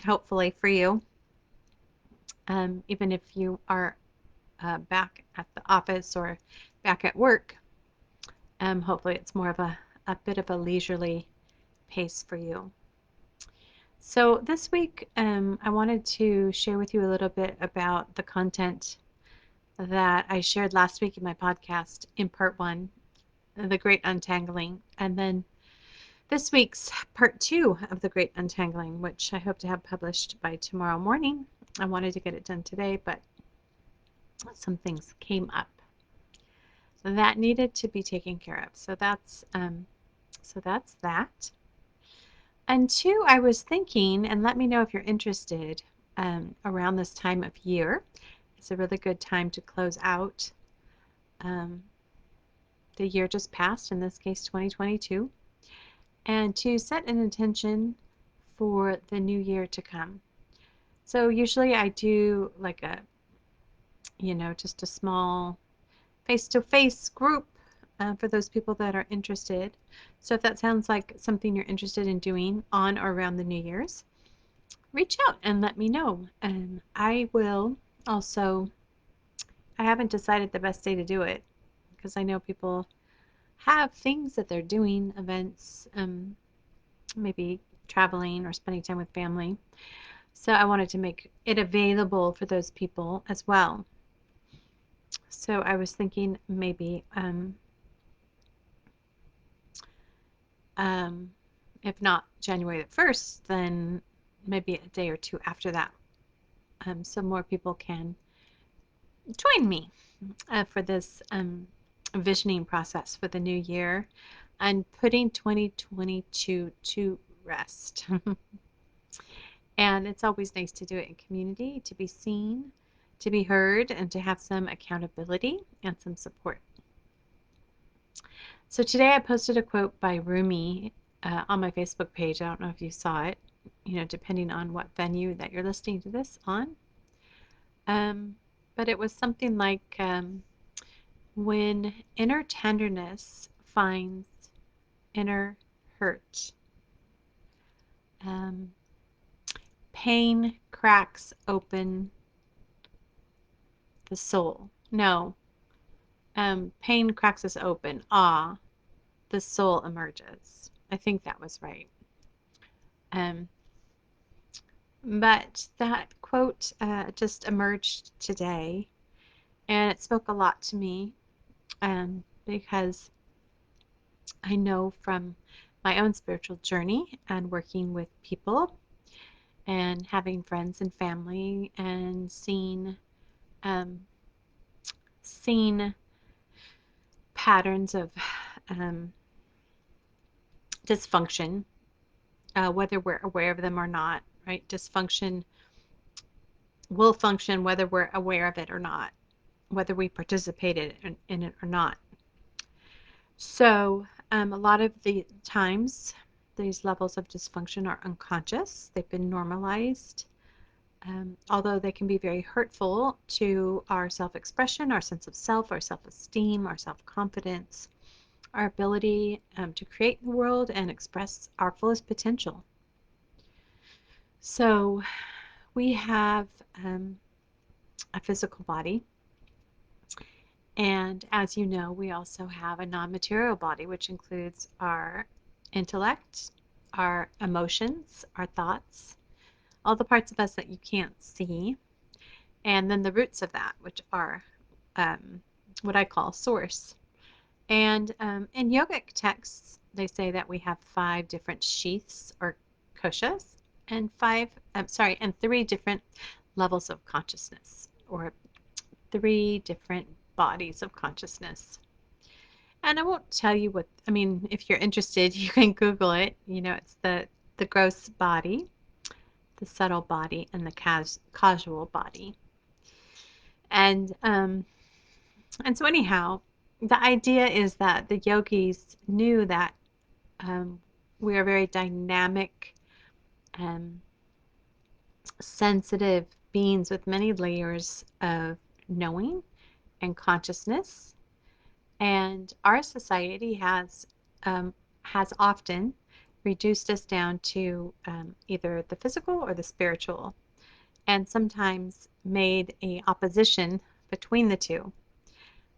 hopefully for you, even if you are back at the office or back at work. Hopefully, it's more of a bit of a leisurely pace for you. So, this week, I wanted to share with you a little bit about the content that I shared last week in my podcast in part one, The Great Untangling, and then this week's part two of The Great Untangling, which I hope to have published by tomorrow morning. I wanted to get it done today, but some things came up that needed to be taken care of. So that's that. And two, I was thinking, and let me know if you're interested. Around this time of year, it's a really good time to close out um, the year just passed, in this case 2022, and to set an intention for the new year to come. So usually I do like just a small face-to-face group for those people that are interested. So if that sounds like something you're interested in doing on or around the New Year's, reach out and let me know. And I will also, I haven't decided the best day to do it because I know people have things that they're doing, events, maybe traveling or spending time with family. So I wanted to make it available for those people as well. So I was thinking maybe um, if not January the 1st, then maybe a day or two after that, so more people can join me for this visioning process for the new year and putting 2022 to rest. And it's always nice to do it in community, to be seen, to be heard, and to have some accountability and some support. So today I posted a quote by Rumi on my Facebook page. I don't know if you saw it, depending on what venue that you're listening to this on. Um, but it was something like when inner tenderness finds inner hurt, um, pain cracks open the soul. No, pain cracks us open. Ah, the soul emerges. I think that was right. Um, but that quote just emerged today, and it spoke a lot to me because I know from my own spiritual journey and working with people and having friends and family and um, seen patterns of um, dysfunction, whether we're aware of them or not, right? Dysfunction will function whether we're aware of it or not, whether we participated in it or not. So, a lot of the times, these levels of dysfunction are unconscious, they've been normalized. Although they can be very hurtful to our self expression, our sense of self, our self esteem, our self confidence, our ability to create the world and express our fullest potential. So, we have a physical body, and as you know, we also have a non material body, which includes our intellect, our emotions, our thoughts, all the parts of us that you can't see, and then the roots of that, which are um, what I call source. And in yogic texts, they say that we have 5 different sheaths or koshas, and and 3 different levels of consciousness, or 3 different bodies of consciousness. And I won't tell you what, I mean, if you're interested, you can Google it. It's the gross body, the subtle body, and the causal body. And so anyhow, the idea is that the yogis knew that um, we are very dynamic, um, sensitive beings with many layers of knowing and consciousness. And our society has often reduced us down to either the physical or the spiritual, and sometimes made a opposition between the two.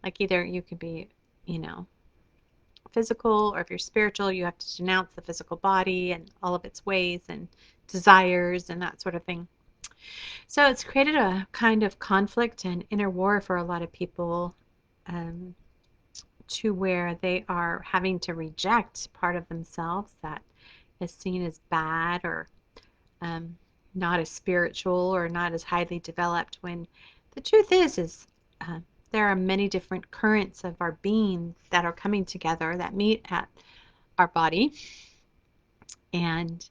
Like either you could be, you know, physical, or if you're spiritual, you have to denounce the physical body and all of its ways and desires and that sort of thing. So it's created a kind of conflict and inner war for a lot of people, um, to where they are having to reject part of themselves that is seen as bad or um, not as spiritual or not as highly developed. When the truth is uh, there are many different currents of our being that are coming together that meet at our body, and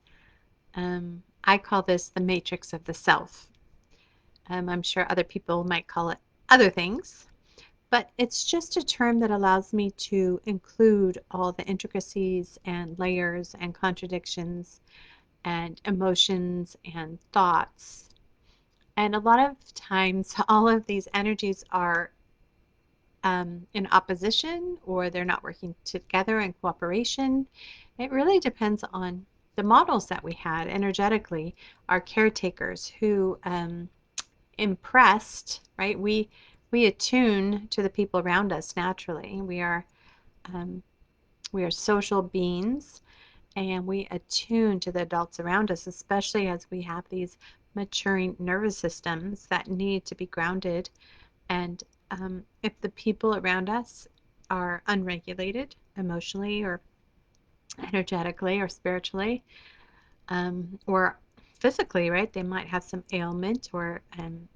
I call this the matrix of the self. I'm sure other people might call it other things, but it's just a term that allows me to include all the intricacies and layers and contradictions and emotions and thoughts. And a lot of times, all of these energies are in opposition, or they're not working together in cooperation. It really depends on the models that we had energetically, our caretakers who impressed, right? We attune to the people around us naturally. Um, we are social beings, and we attune to the adults around us, especially as we have these maturing nervous systems that need to be grounded. And if the people around us are unregulated emotionally or energetically or spiritually, or physically, right? They might have some ailment or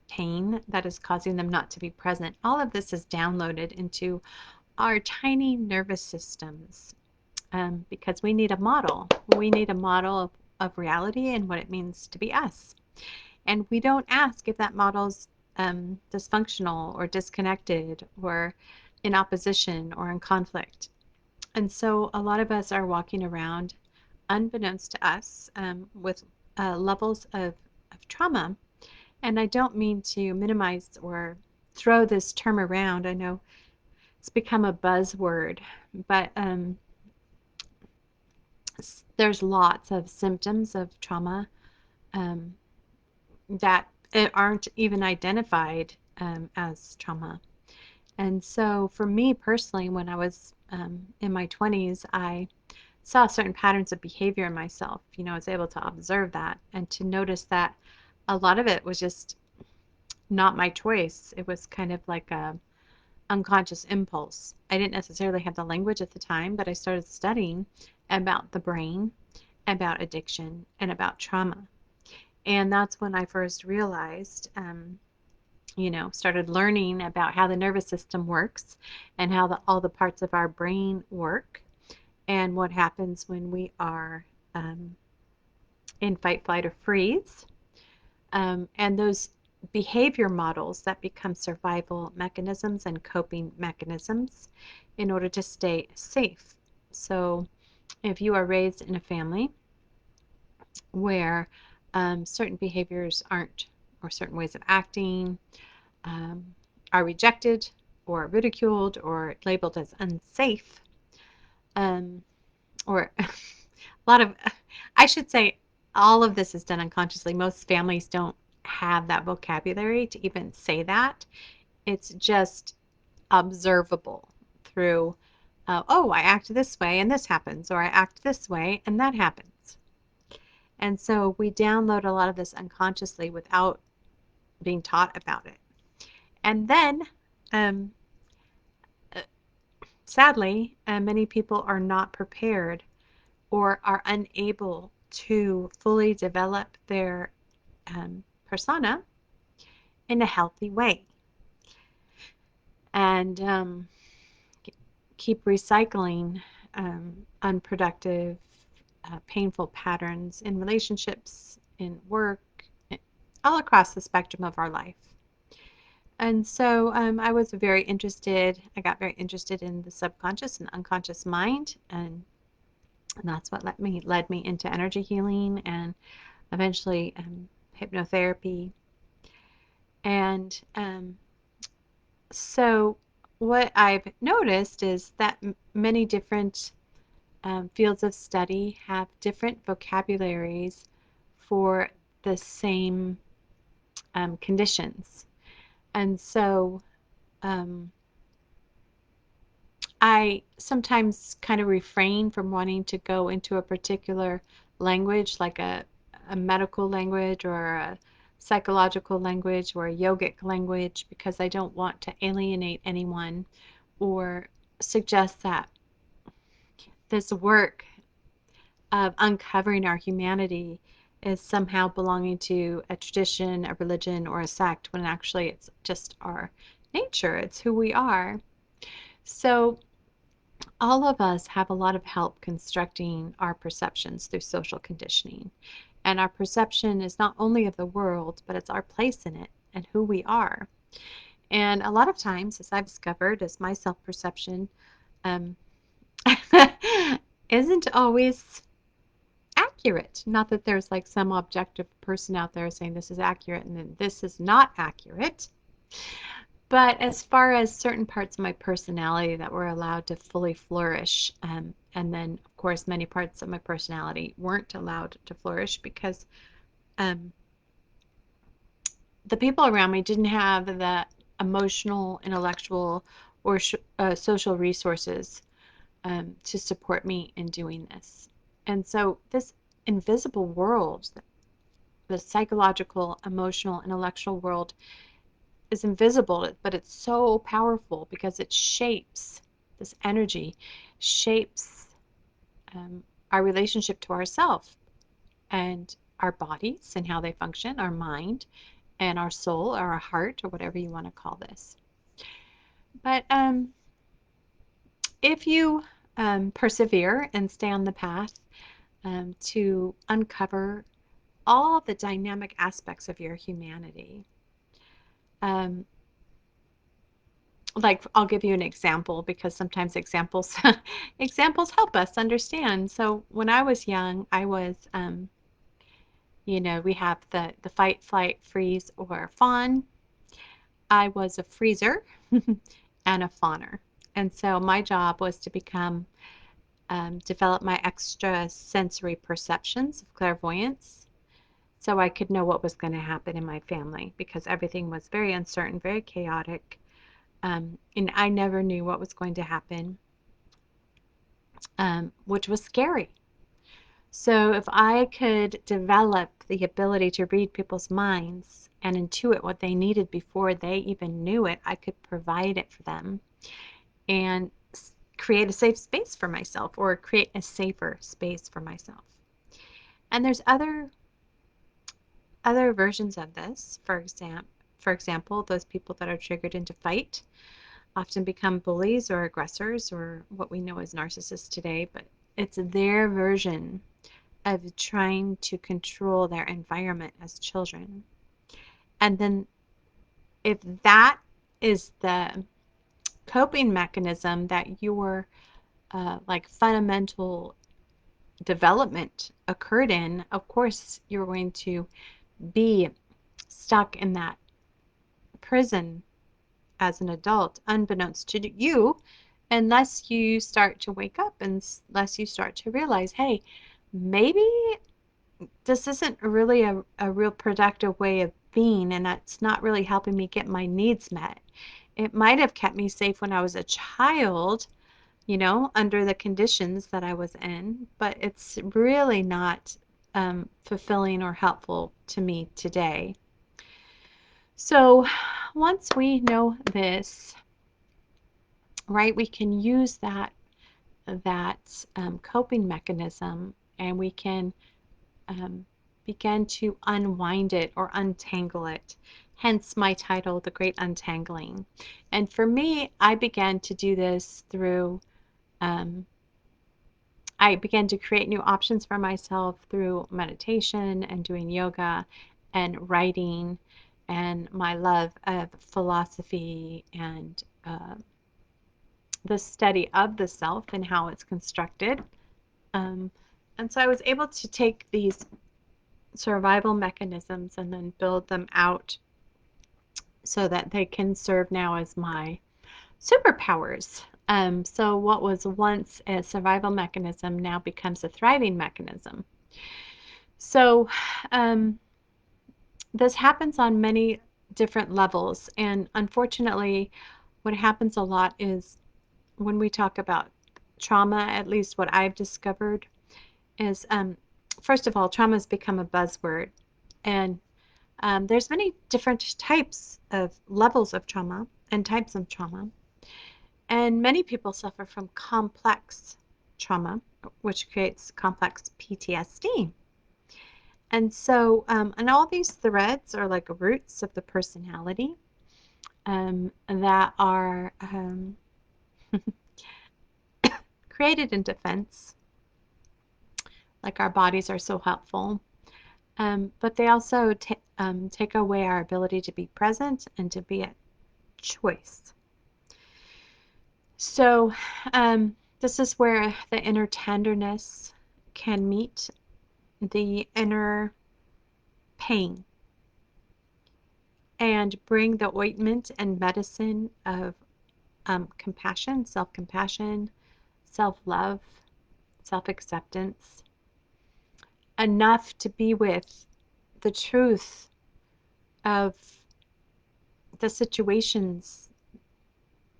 pain that is causing them not to be present. All of this is downloaded into our tiny nervous systems, because we need a model. We need a model of reality and what it means to be us. And we don't ask if that model's dysfunctional or disconnected or in opposition or in conflict. And so a lot of us are walking around unbeknownst to us, with levels of trauma. And I don't mean to minimize or throw this term around. I know it's become a buzzword, but there's lots of symptoms of trauma um, that aren't even identified as trauma. And so for me personally, when I was in my 20s, I saw certain patterns of behavior in myself. I was able to observe that and to notice that a lot of it was just not my choice. It was kind of like a unconscious impulse. I didn't necessarily have the language at the time, but I started studying about the brain, about addiction, and about trauma. And that's when I first realized, started learning about how the nervous system works and how all the parts of our brain work and what happens when we are um, in fight, flight, or freeze. And those behavior models that become survival mechanisms and coping mechanisms in order to stay safe. So, if you are raised in a family where certain behaviors aren't, or certain ways of acting um, are rejected or ridiculed or labeled as unsafe, um, or a lot of, I should say, all of this is done unconsciously. Most families don't have that vocabulary to even say that. It's just observable through, oh, I act this way and this happens, or I act this way and that happens. And so we download a lot of this unconsciously without being taught about it. And then, um, uh, sadly, many people are not prepared or are unable to fully develop their persona in a healthy way, and keep recycling unproductive, painful patterns in relationships, in work, all across the spectrum of our life. And so I got very interested in the subconscious and unconscious mind, and that's what led me into energy healing and eventually hypnotherapy. And so what I've noticed is that many different fields of study have different vocabularies for the same conditions. And so um, I sometimes kind of refrain from wanting to go into a particular language, like a medical language or a psychological language or a yogic language, because I don't want to alienate anyone or suggest that this work of uncovering our humanity is somehow belonging to a tradition, a religion, or a sect, when actually it's just our nature, it's who we are. So, all of us have a lot of help constructing our perceptions through social conditioning. And our perception is not only of the world, but it's our place in it and who we are. And a lot of times, as I've discovered, as my self perception um, isn't always accurate. Not that there's like some objective person out there saying this is accurate and then this is not accurate. But as far as certain parts of my personality that were allowed to fully flourish, and then of course many parts of my personality weren't allowed to flourish because um, the people around me didn't have the emotional, intellectual, or social resources to support me in doing this. And so this invisible world, the psychological, emotional, intellectual world is invisible, but it's so powerful because it shapes this energy, shapes um, our relationship to ourselves and our bodies and how they function, our mind and our soul or our heart or whatever you want to call this. But if you persevere and stay on the path to uncover all the dynamic aspects of your humanity, um, like I'll give you an example because sometimes examples examples help us understand. So when I was young, I was we have the fight, flight, freeze, or fawn. I was a freezer and a fawner. And so my job was to develop my extra sensory perceptions of clairvoyance so I could know what was going to happen in my family because everything was very uncertain, very chaotic. And I never knew what was going to happen, which was scary. So if I could develop the ability to read people's minds and intuit what they needed before they even knew it, I could provide it for them and create a safe space for myself or create a safer space for myself. And there's other versions of this. For example, those people that are triggered into fight often become bullies or aggressors or what we know as narcissists today, but it's their version of trying to control their environment as children. And then if that is the coping mechanism that your like fundamental development occurred in, of course you're going to be stuck in that prison as an adult, unbeknownst to you, unless you start to wake up and unless you start to realize, hey, maybe this isn't really a real productive way of being, and it's not really helping me get my needs met. It might have kept me safe when I was a child, under the conditions that I was in, but it's really not fulfilling or helpful to me today. So once we know this, right, we can use that coping mechanism and we can um, begin to unwind it or untangle it. Hence my title, The Great Untangling. And for me, I began to do this through, I began to create new options for myself through meditation and doing yoga and writing and my love of philosophy and the study of the self and how it's constructed. Um, and so I was able to take these survival mechanisms and then build them out so that they can serve now as my superpowers. So what was once a survival mechanism now becomes a thriving mechanism. So um, this happens on many different levels, and unfortunately, what happens a lot is when we talk about trauma, at least what I've discovered is, first of all, trauma has become a buzzword, and there's many different types of levels of trauma and types of trauma, and many people suffer from complex trauma, which creates complex PTSD. And so, and all these threads are like roots of the personality that are created in defense, like our bodies are so helpful. But they also take away our ability to be present and to be at choice. So, this is where the inner tenderness can meet the inner pain and bring the ointment and medicine of compassion, self compassion, self love, self acceptance, enough to be with the truth of the situations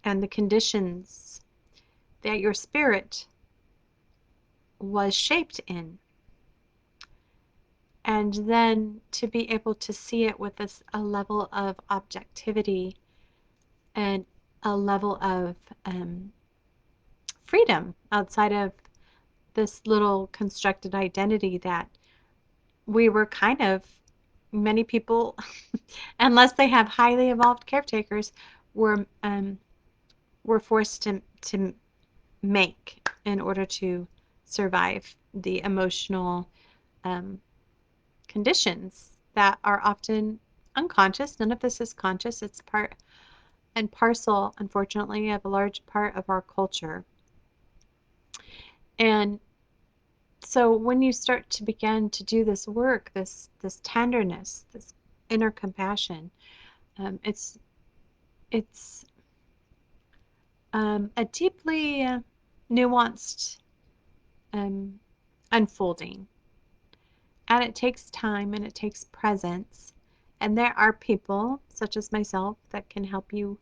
and the conditions that your spirit was shaped in. And then to be able to see it with a level of objectivity and a level of freedom outside of this little constructed identity that we were kind of, many people, unless they have highly evolved caretakers, were were forced to make in order to survive the emotional um, conditions that are often unconscious. None of this is conscious. It's part and parcel, unfortunately, of a large part of our culture. And so when you start to begin to do this work, this tenderness, this inner compassion, it's it's a deeply nuanced um, unfolding, and it takes time and it takes presence. And there are people such as myself that can help you,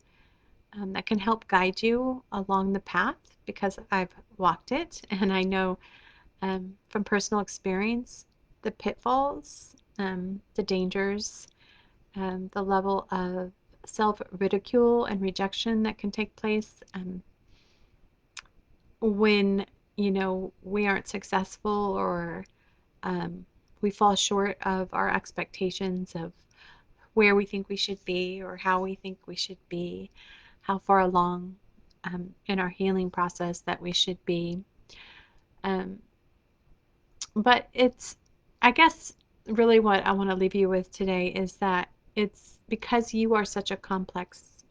that can help guide you along the path because I've walked it and I know from personal experience the pitfalls, the dangers, the level of self ridicule and rejection that can take place when we aren't successful or um, we fall short of our expectations of where we think we should be or how we think we should be, how far along in our healing process that we should be. Um, but it's, I guess, really what I want to leave you with today is that it's because you are such a complex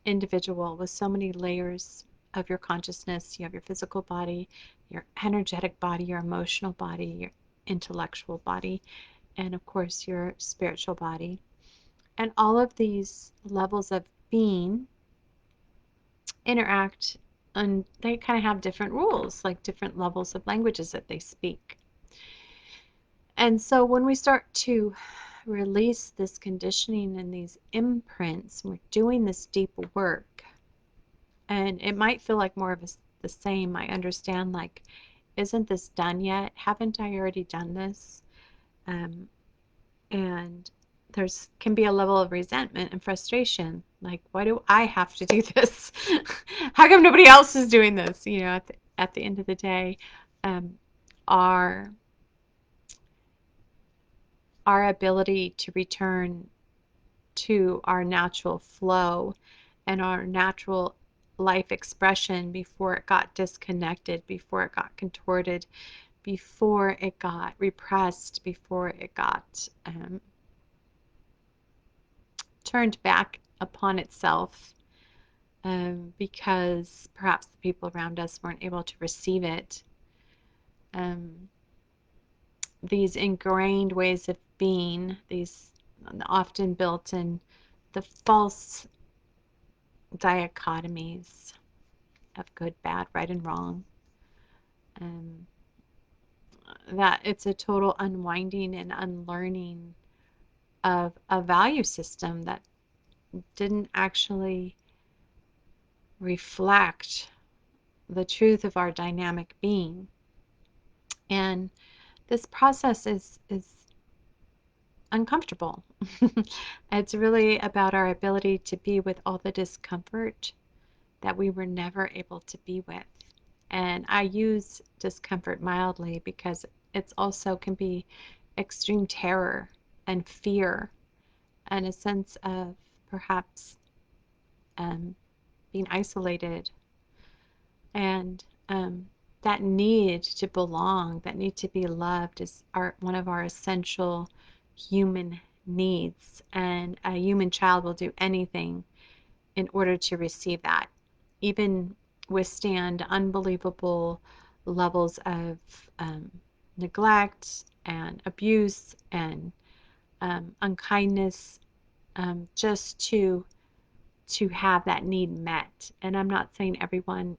individual with so many layers of your consciousness. You have your physical body, your energetic body, your emotional body, your intellectual body, and of course, your spiritual body. And all of these levels of being interact and they kind of have different rules, like different levels of languages that they speak. And so when we start to release this conditioning and these imprints, we're doing this deep work, and it might feel like more of the same. I understand, like, isn't this done yet? Haven't I already done this? Um, and there's can be a level of resentment and frustration. Like, why do I have to do this? How come nobody else is doing this? At the end of the day, um, our our ability to return to our natural flow and our natural life expression before it got disconnected, before it got contorted, before it got repressed, before it got turned back upon itself because perhaps the people around us weren't able to receive it. Um, these ingrained ways of being, these often built in the false dichotomies. of good, bad, right, and wrong. Um, that it's a total unwinding and unlearning of a value system that didn't actually reflect the truth of our dynamic being. And this process is uncomfortable. It's really about our ability to be with all the discomfort that we were never able to be with. And I use discomfort mildly because it's also can be extreme terror and fear and a sense of perhaps um, being isolated and that need to belong, that need to be loved is one of our essential human needs. And a human child will do anything in order to receive that, even withstand unbelievable levels of um, neglect and abuse and unkindness, just to have that need met. And I'm not saying everyone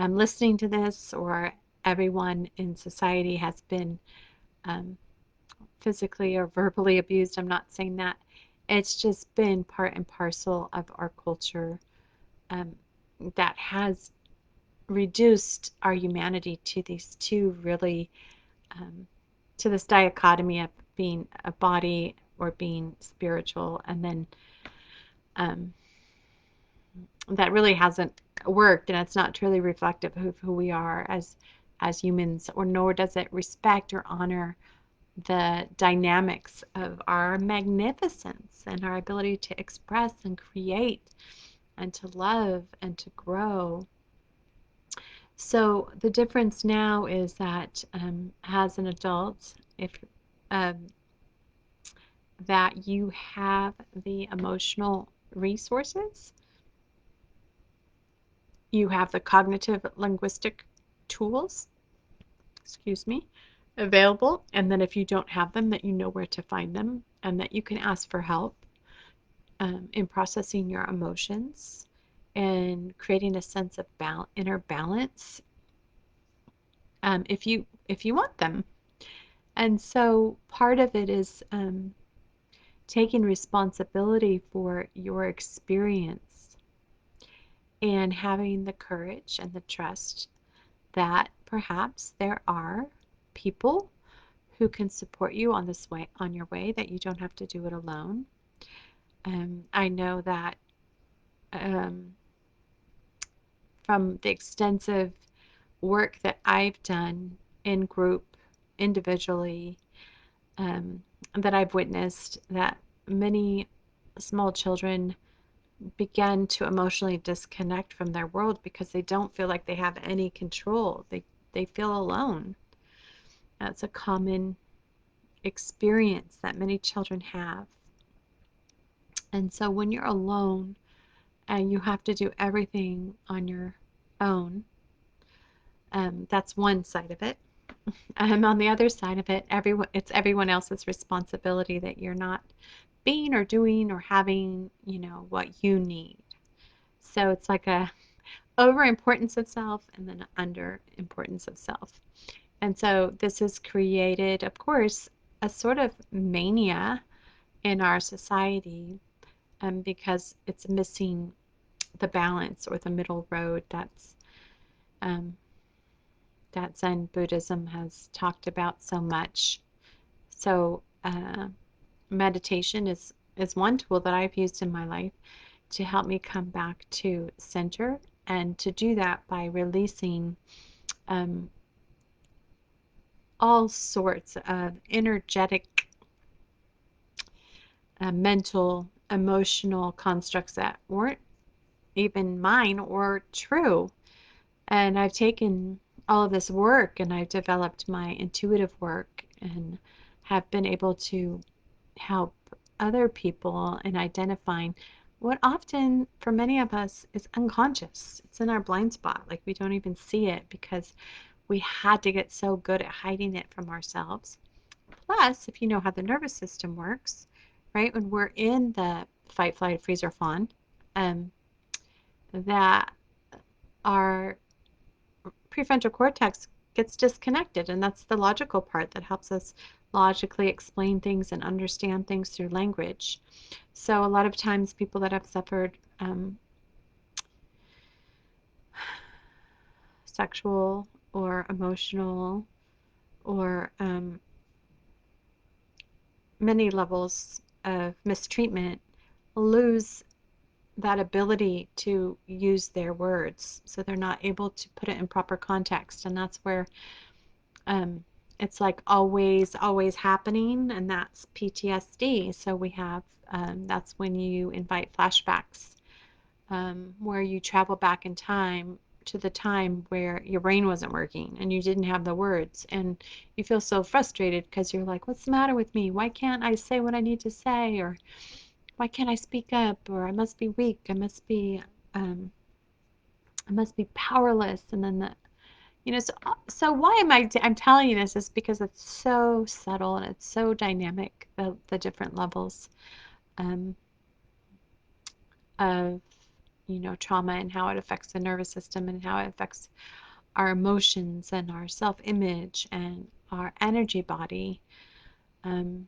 listening to this or everyone in society has been um, physically or verbally abused. I'm not saying that. It's just been part and parcel of our culture um, that has reduced our humanity to these two really, um, to this dichotomy of being a body or being spiritual, and then um, that really hasn't worked, and it's not truly reflective of who we are as humans, or nor does it respect or honor the dynamics of our magnificence and our ability to express and create and to love and to grow. So the difference now is that as an adult, if um, that you have the emotional resources, you have the cognitive linguistic tools, excuse me, available, and then if you don't have them, that you know where to find them and that you can ask for help in processing your emotions and creating a sense of inner balance if you want them. And so part of it is taking responsibility for your experience and having the courage and the trust that perhaps there are people who can support you on this way, on your way, that you don't have to do it alone. I know that um, from the extensive work that I've done in group, individually, um, that I've witnessed, that many small children begin to emotionally disconnect from their world because they don't feel like they have any control. They feel alone. That's a common experience that many children have. And so when you're alone and you have to do everything on your own, that's one side of it. On the other side of it, it's everyone else's responsibility that you're not being or doing or having, what you need. So it's like a over importance of self and then under importance of self. And so this has created, of course, a sort of mania in our society because it's missing the balance or the middle road um, that Zen Buddhism has talked about so much. So meditation is one tool that I've used in my life to help me come back to center, and to do that by releasing um, all sorts of energetic, mental, emotional constructs that weren't even mine or true. And I've taken all of this work and I've developed my intuitive work and have been able to help other people in identifying what often for many of us is unconscious. It's in our blind spot. Like we don't even see it because we had to get so good at hiding it from ourselves. Plus, if you know how the nervous system works, right, when we're in the fight, flight, freeze, or fawn, um, that our prefrontal cortex gets disconnected, and that's the logical part that helps us logically explain things and understand things through language. So a lot of times people that have suffered sexual or emotional or many levels of mistreatment lose that ability to use their words. So they're not able to put it in proper context. And that's where um, it's like always happening. And that's PTSD. So we have, that's when you invite flashbacks, where you travel back in time to the time where your brain wasn't working and you didn't have the words, and you feel so frustrated because you're like, what's the matter with me? Why can't I say what I need to say? Or why can't I speak up? Or I must be weak. Um, I must be powerless. And then so why I'm telling you this is because it's so subtle and it's so dynamic, the different levels um, of trauma and how it affects the nervous system and how it affects our emotions and our self-image and our energy body. Um,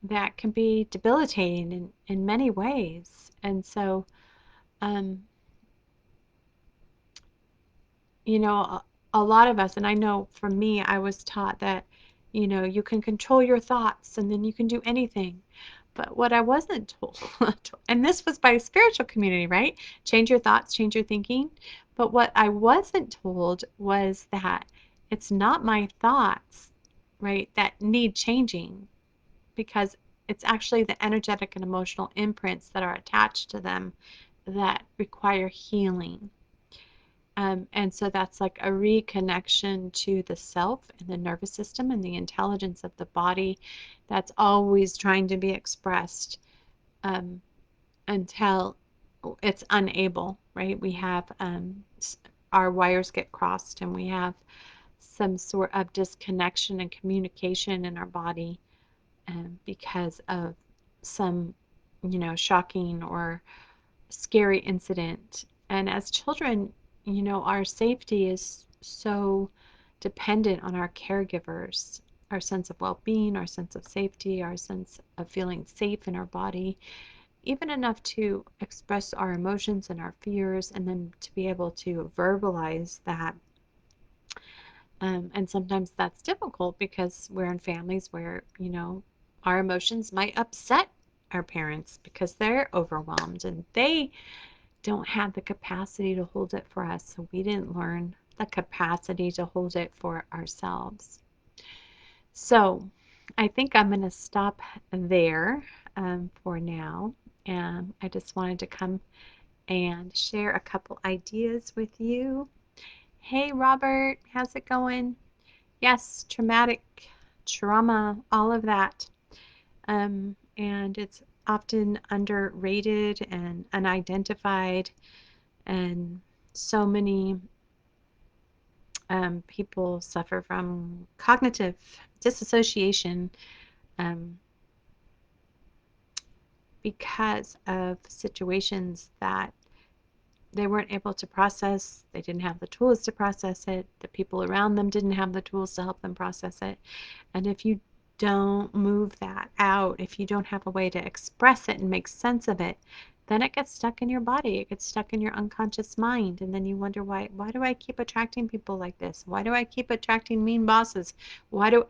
that can be debilitating in many ways. And so, um, a lot of us, and I know for me, I was taught that, you can control your thoughts and then you can do anything. But what I wasn't told, and this was by a spiritual community, right? Change your thoughts, change your thinking. But what I wasn't told was that it's not my thoughts, right, that need changing, because it's actually the energetic and emotional imprints that are attached to them that require healing. And so that's like a reconnection to the self and the nervous system and the intelligence of the body that's always trying to be expressed, um, until it's unable, right? We have our wires get crossed and we have some sort of disconnection and communication in our body, because of some, shocking or scary incident. And as children, our safety is so dependent on our caregivers, our sense of well-being, our sense of safety, our sense of feeling safe in our body, even enough to express our emotions and our fears, and then to be able to verbalize that. And sometimes that's difficult because we're in families where, our emotions might upset our parents because they're overwhelmed and they don't have the capacity to hold it for us. So we didn't learn the capacity to hold it for ourselves. So I think I'm going to stop there, for now. And I just wanted to come and share a couple ideas with you. Hey, Robert, how's it going? Yes, traumatic trauma, all of that. And it's often underrated and unidentified, and so many people suffer from cognitive disassociation, um, because of situations that they weren't able to process. They didn't have the tools to process it. The people around them didn't have the tools to help them process it. And if you don't move that out, if you don't have a way to express it and make sense of it, then it gets stuck in your body. It gets stuck in your unconscious mind. And then you wonder, why do I keep attracting people like this? Why do I keep attracting mean bosses? Why do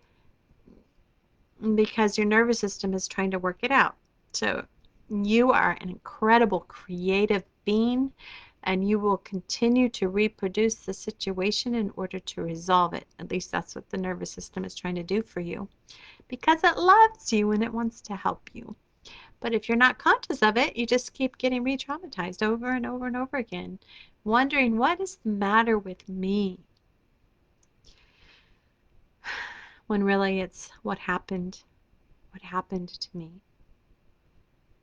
Because your nervous system is trying to work it out. So you are an incredible creative being, and you will continue to reproduce the situation in order to resolve it. At least that's what the nervous system is trying to do for you, because it loves you and it wants to help you. But if you're not conscious of it, you just keep getting re-traumatized over and over and over again, wondering, what is the matter with me? When really it's what happened to me,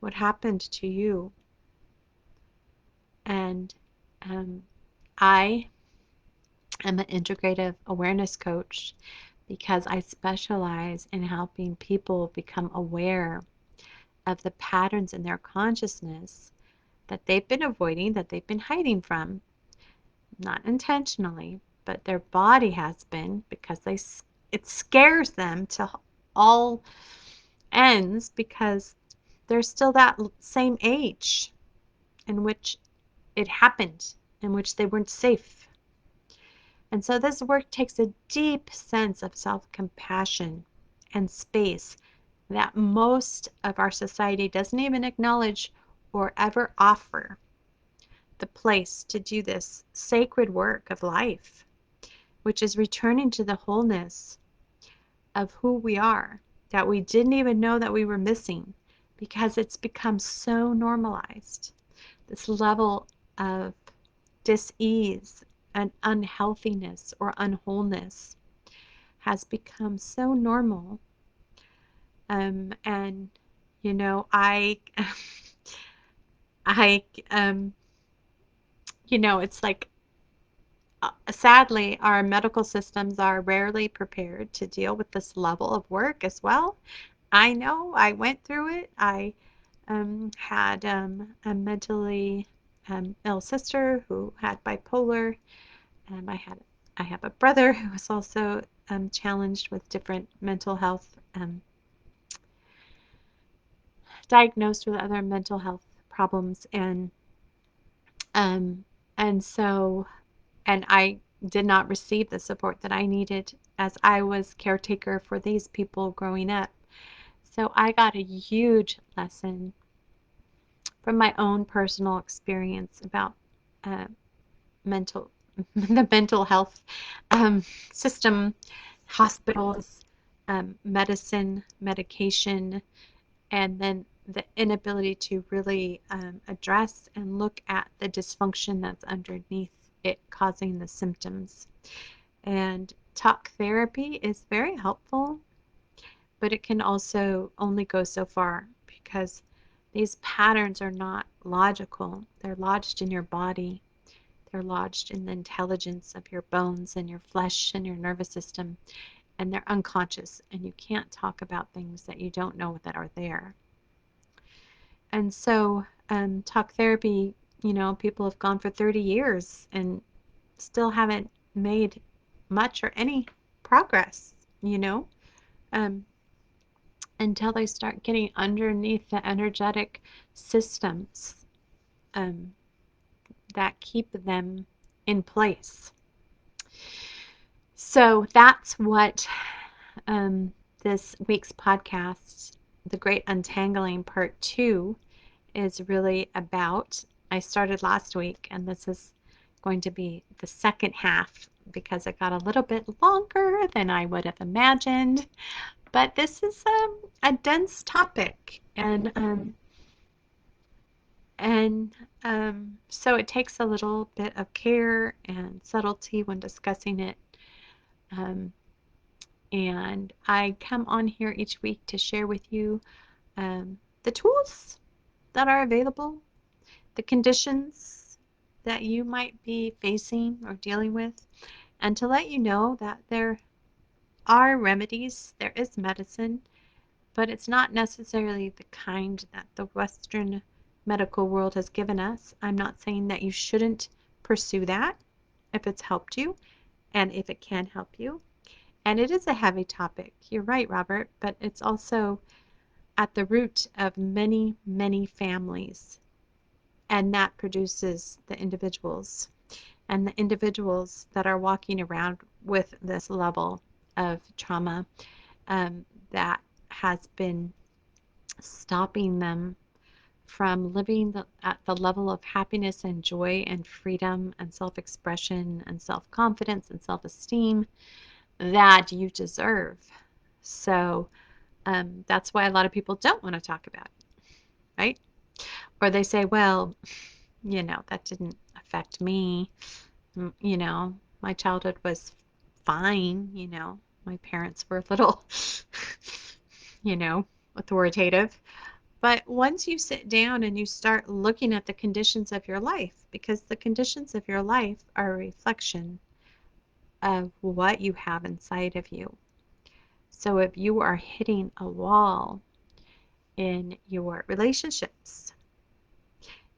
what happened to you. And um, I am an integrative awareness coach because I specialize in helping people become aware of the patterns in their consciousness that they've been avoiding, that they've been hiding from. not intentionally, but their body has been because it scares them to all ends because they're still that same age in which it happened, in which they weren't safe. And so this work takes a deep sense of self-compassion and space that most of our society doesn't even acknowledge or ever offer the place to do this sacred work of life, which is returning to the wholeness of who we are that we didn't even know that we were missing because it's become so normalized. This level of dis-ease and unhealthiness or unwholeness has become so normal. And you know, I, um, it's like sadly, our medical systems are rarely prepared to deal with this level of work as well. I know I went through it. I had a mentally ill sister who had bipolar. I have a brother who was also challenged with different mental health, diagnosed with other mental health problems, um, and so and I did not receive the support that I needed as I was caretaker for these people growing up. So I got a huge lesson from my own personal experience about uh, mental the mental health um, system, hospitals, medicine, medication, and then the inability to really address and look at the dysfunction that's underneath it causing the symptoms. And talk therapy is very helpful, but it can also only go so far because these patterns are not logical. They're lodged in your body. They're lodged in the intelligence of your bones and your flesh and your nervous system, and they're unconscious, and you can't talk about things that you don't know that are there. And so, talk therapy, people have gone for 30 years and still haven't made much or any progress, um, until they start getting underneath the energetic systems um, that keep them in place. So that's what this week's podcast, The Great Untangling Part 2, is really about. I started last week, and this is going to be the second half because it got a little bit longer than I would have imagined. But this is a dense topic, and so it takes a little bit of care and subtlety when discussing it. Um, and I come on here each week to share with you the tools that are available, the conditions that you might be facing or dealing with, and to let you know that there are remedies, there is medicine, but it's not necessarily the kind that the Western medical world has given us. I'm not saying that you shouldn't pursue that if it's helped you and if it can help you. And it is a heavy topic. You're right, Robert, but it's also at the root of many, many families. And that produces the individuals. And the individuals that are walking around with this level of trauma that has been stopping them from living at the level of happiness and joy and freedom and self-expression and self-confidence and self-esteem that you deserve. So that's why a lot of people don't want to talk about it, right? Or they say, well, that didn't affect me. My childhood was fine. My parents were a little, you know, authoritative. But once you sit down and you start looking at the conditions of your life, because the conditions of your life are a reflection of what you have inside of you. So if you are hitting a wall in your relationships,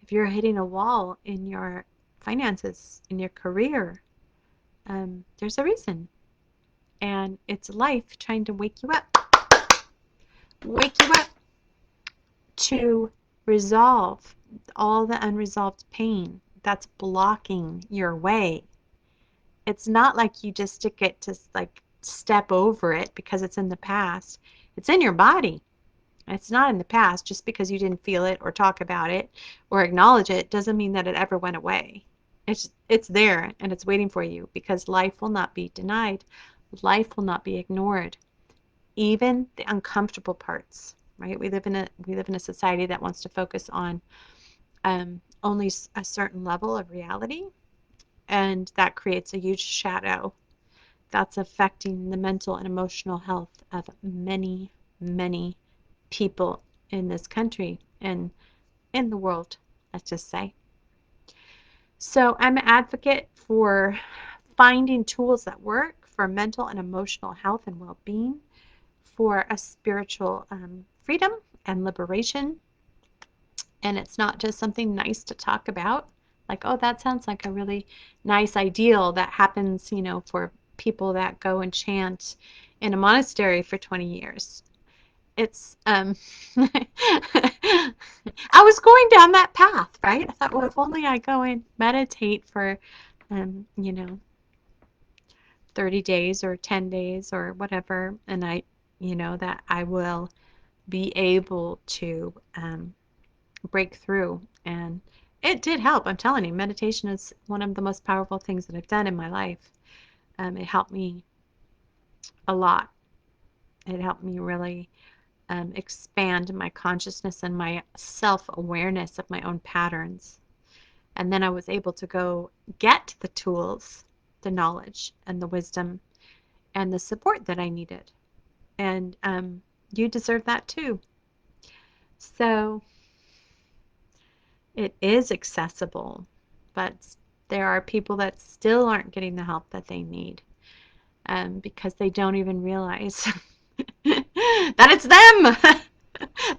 if you're hitting a wall in your finances, in your career. There's a reason. And it's life trying to wake you up to resolve all the unresolved pain that's blocking your way. It's not like you just get to like step over it because it's in the past. It's in your body. It's not in the past. Just because you didn't feel it or talk about it or acknowledge it doesn't mean that it ever went away. It's there and it's waiting for you because life will not be denied. Life will not be ignored. Even the uncomfortable parts, right? We live in a society that wants to focus on only a certain level of reality, and that creates a huge shadow that's affecting the mental and emotional health of many, many people in this country and in the world, let's just say. So I'm an advocate for finding tools that work for mental and emotional health and well-being, for a spiritual freedom and liberation. And it's not just something nice to talk about, like, oh, that sounds like a really nice ideal that happens, for people that go and chant in a monastery for 20 years. It's I was going down that path, right? I thought, well, if only I go and meditate for um, you know, 30 days or 10 days or whatever, and that I will be able to break through. And it did help. I'm telling you, meditation is one of the most powerful things that I've done in my life. It helped me a lot. It helped me really expand my consciousness and my self-awareness of my own patterns. And then I was able to go get the tools, the knowledge, and the wisdom and the support that I needed. And you deserve that too. So it is accessible, but there are people that still aren't getting the help that they need because they don't even realize that it's them,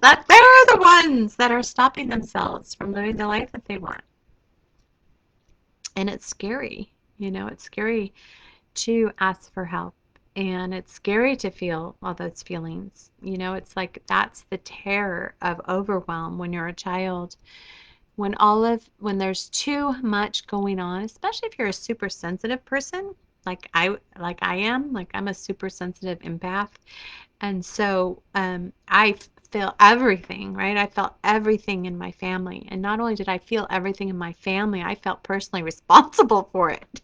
that they're the ones that are stopping themselves from living the life that they want. And it's scary, it's scary to ask for help. And it's scary to feel all those feelings. It's like that's the terror of overwhelm when you're a child. When there's too much going on, especially if you're a super sensitive person, like I am, like I'm a super sensitive empath. And so I feel everything, right? I felt everything in my family. And not only did I feel everything in my family, I felt personally responsible for it,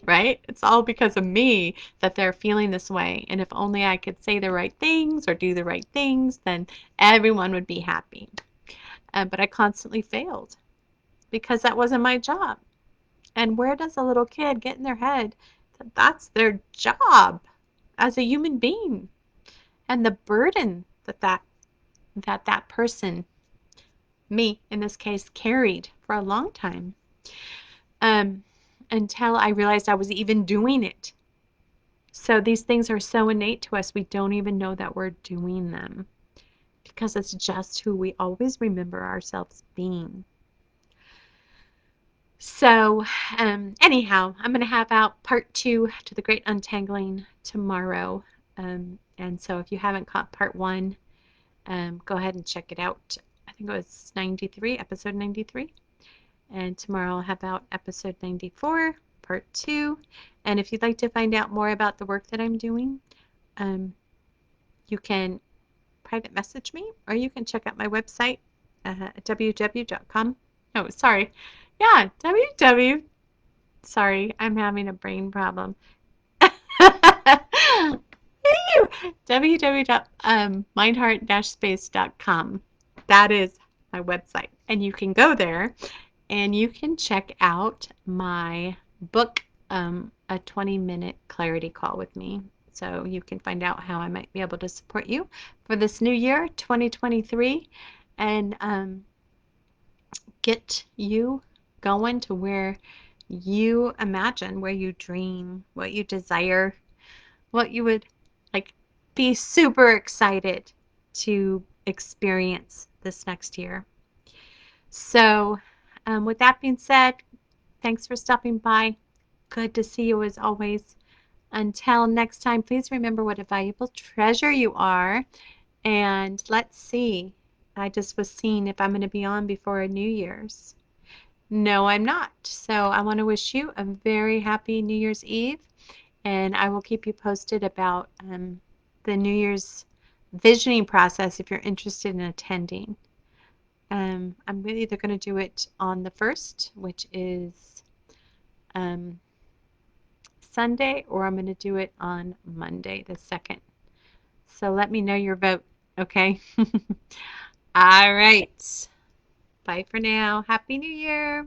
right? It's all because of me that they're feeling this way. And if only I could say the right things or do the right things, then everyone would be happy. But I constantly failed because that wasn't my job. And where does a little kid get in their head that that's their job as a human being? And the burden that person, me in this case, carried for a long time, um, until I realized I was even doing it. So these things are so innate to us, we don't even know that we're doing them because it's just who we always remember ourselves being. So, anyhow, I'm going to have out part 2 to the Great Untangling tomorrow. And so if you haven't caught part 1, go ahead and check it out. I think it was 93, episode 93. And tomorrow I'll have out episode 94, part 2. And if you'd like to find out more about the work that I'm doing, um, you can private message me or you can check out my website, www.com. Oh, sorry. Yeah, www. Sorry, I'm having a brain problem. www.mindheart-space.com. That is my website. And you can go there and you can check out my book, A 20-Minute Clarity Call with Me. So you can find out how I might be able to support you for this new year, 2023, and get you going to where you imagine, where you dream, what you desire, what you would like be super excited to experience this next year. So, with that being said, Thanks for stopping by. Good to see you as always. Until next time, please remember what a valuable treasure you are. And let's see. I just was seeing if I'm going to be on before New Year's. No, I'm not. So I want to wish you a very happy New Year's Eve, and I will keep you posted about the New Year's visioning process if you're interested in attending. I'm either going to do it on the 1st, which is um, Sunday, or I'm going to do it on Monday, the 2nd. So let me know your vote, okay? All right. Bye for now. Happy New Year.